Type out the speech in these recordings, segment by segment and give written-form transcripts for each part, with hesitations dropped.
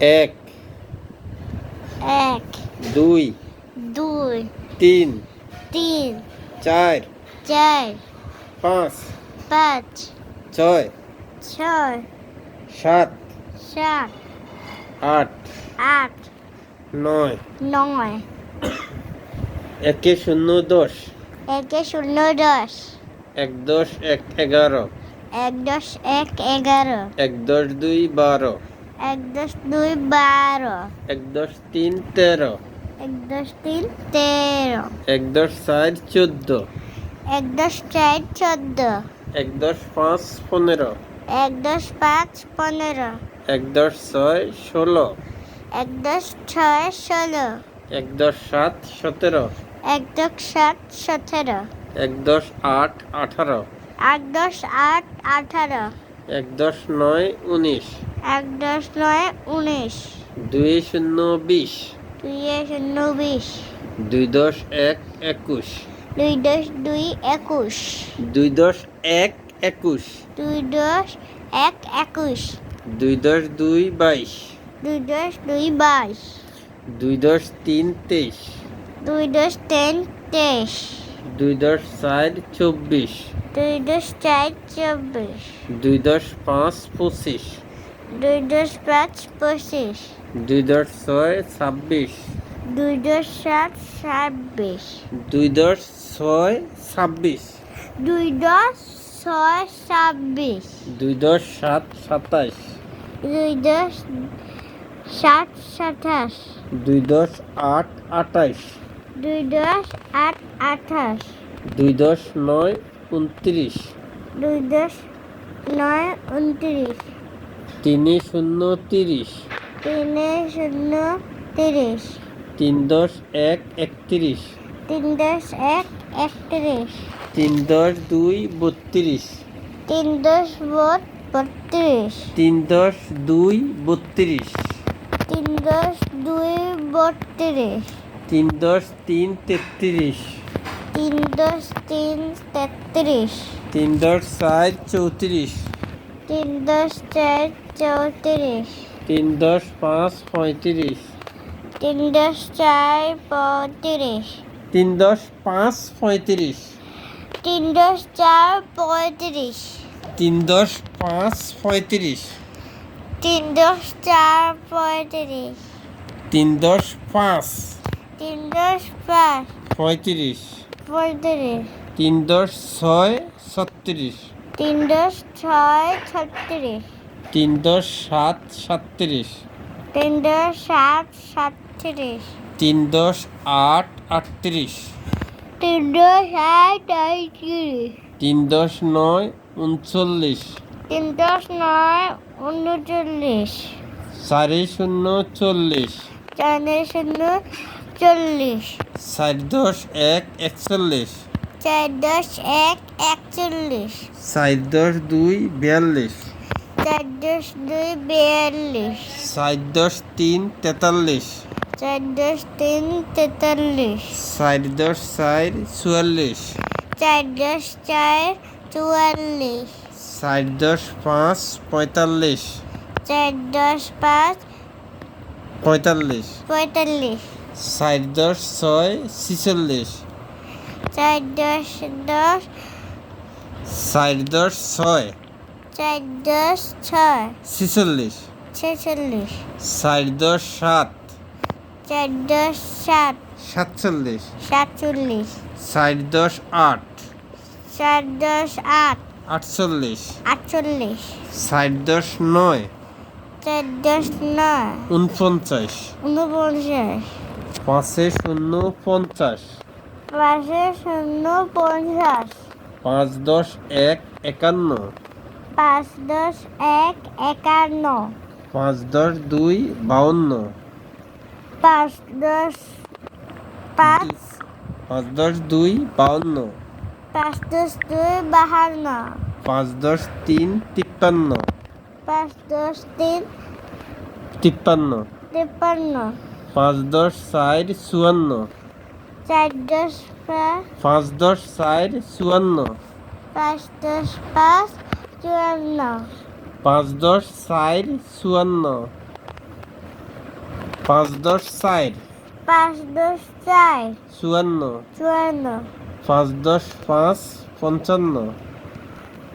এক, এক, দুই, দুই, তিন, তিন, চার, চার, পাঁচ, পাঁচ, ছয়, ছয়, সাত, সাত, আট, আট, নয়, নয়, একে শূন্য 10, একে শূন্য 10, এক 10 এক 11, এক 10 এক 11, এক 10 2 12, এক 10 2 12, এক 10 3 13, এক 10 3 13, এক 10 4 14, এক 10 4 14, এক 10 5 15, এক 10 5 15, এক 10 6 16, এক 10 6 16, এক 10 7 17, এক 10 7 17, এক 10 8 18, এক 10 8 18, এক 10 9 19, এক 10 9 19, 2 0 20, দুই শূন্য 20, 2 10 1 21, দুই 10 2 21, 2 10 1 21, দুই 10 1 21, 2 10 2 22, দুই 10 2 22, 2 10 3 23, দুই 10 3 23, 2 10 4 24, দুই 10 4 24, 2 10 5 25, দুই 10 5 25, 2 10 6 26, দুই 10 7 26, 2 10 6 26, দুই 10 6 26, 2 10 7 27, দুই 10 7 27, 2 10 8 28, দুই 10 8 28, 2 10 9 29, দুই 10 9 29, 3 0 30, তিন শূন্য 30, 3 10 1 31, তিন 10 1 31, 3 10 2 32, তিন 10 32, 3 10 2 32, তিন 10 2 32, 3 10 3 33, তিন 10 3 33, 3 10 4 34, তিন 10 4 34, 3 10 5 35, তিন 10 4 35, 3 10 5 35, তিন 10 4 35, 3 10 5 35, তিন 10 4 35, 3 10 5 তিন 10 5 35, 35, 3 10 6 37, তিন 10 6 36, 3 10 7 37, তিন 10 7 37, 3 10 8 38, তিন 10 8 38, 3 10 9 39, তিন 10 9 39, 4 0 40, চার শূন্য 40, 4 10 1 41, চার 10 1 41, 4 10 2 42, চার 10 2 42, 4 10 3 43, চার 10 3 43, 4 10 4 44, চার 10 4 44, 4 10 5 45, চার 10 5 45, 45, 4 10 6 46, চার 10 10, 4 10 6 চার 10 6 46, 46, 4 10 7 চার 10 7 47, 47, 4 10 8 চার 10 8 48, 48, 4 10 9 চার 10 9 49, 49, 5 0 50, পাঁচে শূন্য 50, 5 10 1 51, পাঁচ 10 1 51, 5 10 2 52, পাঁচ 10 5 5 10 2 52, পাঁচ 10 2 52, 5 10 3 53, পাঁচ 10 3 53, 53, 5 10 4 54, চার 10 5 10 4 54, পাঁচ 10 5 54, 5 10 4 54, 5 10 4 5 10 4 54 54 5 10 5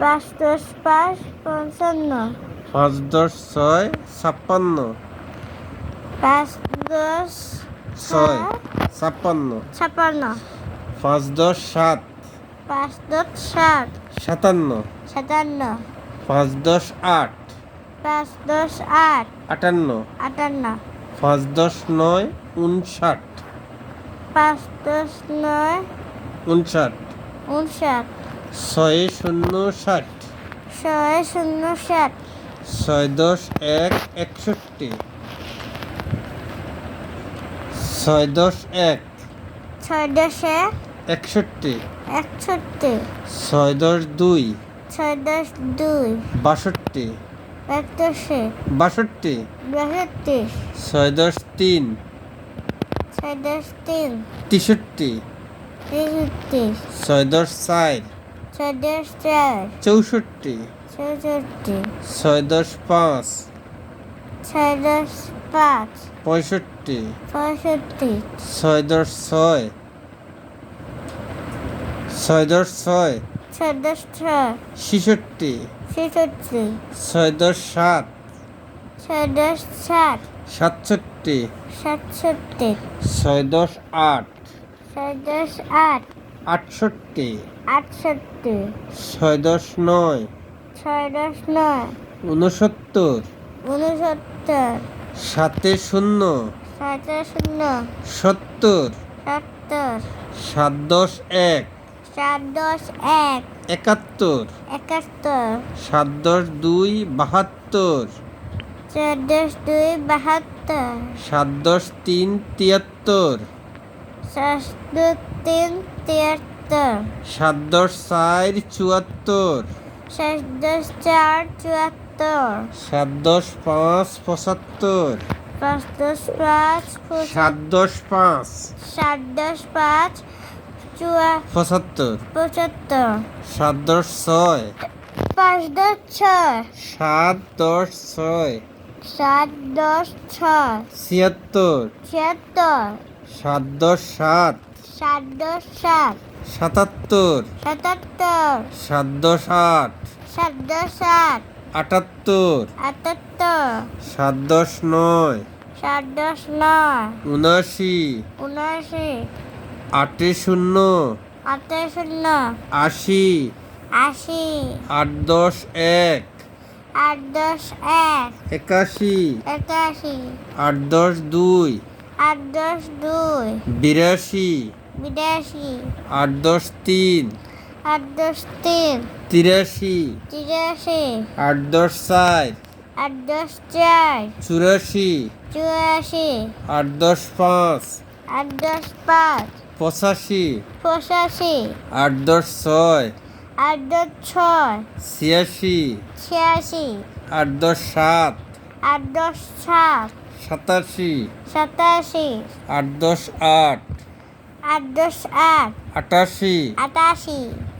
55 5 10 5 55 5 10 6 56 5 10 6 56 56 5 10 7 5 10 7 57 57 5 10 8 5 10 8 58 58 5 10 9 59 5 10 9 59 59 6 0 60 6 0 7 6 10 1 61 6 10 1 6 10 61 61 6 10 2 6 10 2 62 81 62 62 6 10 3 6 10 3 63 63 6 10 4 6 10 4 64 64 6 10 5 6 10 5 65 65 6 10 6 6 10 6 6 10 6 66 66 6 10 7 6 10 7 67 67 6 10 8 6 10 8 68 68 6 10 9 6 10 9 69 69 7 0 7 0 70 70 7 10 1 7 10 1 71 71 7 10 2 72 4 10 2 72 7 10 3 73 7 2 3 73 7 10 4 74 7 10 4 74 7 10 5 75 5 10 5 7 10 5 7 10 5 75 75 7 10 6 5 10 6 7 10 6 7 10 6 76 76 7 10 7 7 10 7 77 77 7 10 8 7 10 7 78 78 7 10 9 7 10 9 79 79 8 0 8 0 80 80 8 10 1 8 10 1 81 81 8 10 2 8 10 2 82 82 8 10 3 8 10 3 83 83 8 10 4 8 10 4 84 84 8 10 5 8 10 5 85 85 8 10 6 8 10 6 86 86 8 10 7 8 10 7 87 87 8 10 8 8 10 8 88 88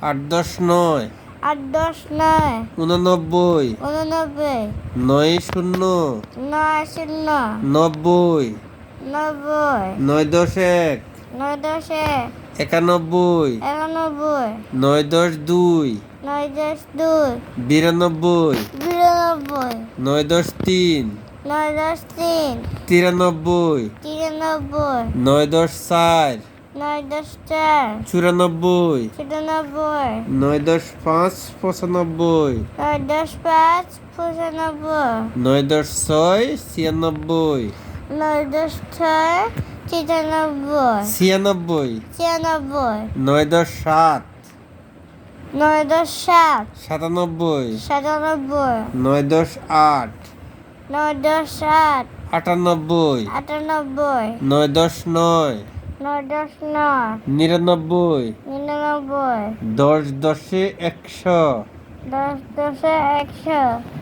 8 10 9 8 10 9 89 89 9 0 9 0 90 90 9 10 1 9 10 1 91 91 9 10 2 9 10 2 92 92 9 10 3 9 10 3 93 93 9 10 4 9 10 4 94 94 9 10 5 95 9 10 5 95 9 10 6 96 9 10 6 97 96 96 9 10 7 9 10 7 97 97 9 10 8 9 10 7 98 98 9 10 9 9 10 9 99 99 10 10 100 10 10 100